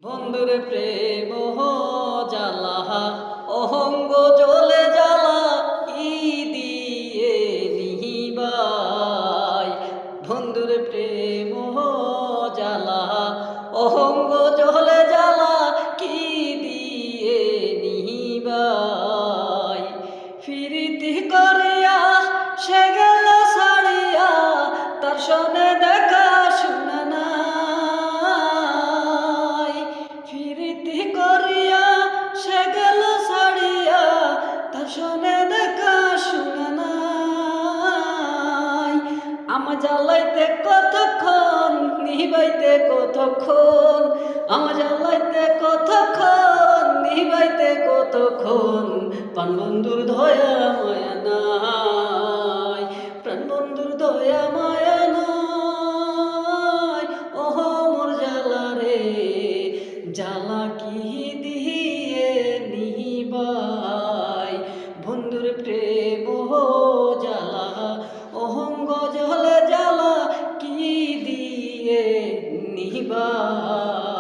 বন্ধুরে প্রেম জ্বালা অহঙ্গ জ্বলে জ্বালা কি দিয়ে নিহিবাই। বন্ধুরে প্রেম জ্বালা অহঙ্গ জ্বলে জ্বালা কি দিয়ে নিহিবাই। ফিরিতি করিয়া সে গেল ছাড়িয়া তার সনে দেখা শুনা নাই। ফিরিতি করিয়া সে গেল ছাড়িয়া তার সনে দেখা শুনা নাই। আমা জ্বালাইতে কতক্ষণ নিবাইতে কতক্ষণ, আমা জ্বালাইতে কতক্ষণ নিবাইতে কতক্ষণ। প্রাণবন্ধুর দয়া মায়া নাই, প্রাণবন্ধুর দয়া মায়া নাই। ওহ মোর জ্বালা রে জ্বালা কি দিয়ে নিবাই। বন্ধুর প্রেম জ্বালা অহঙ্গ জ্বলে জ্বালা কি দিয়ে নিবাই।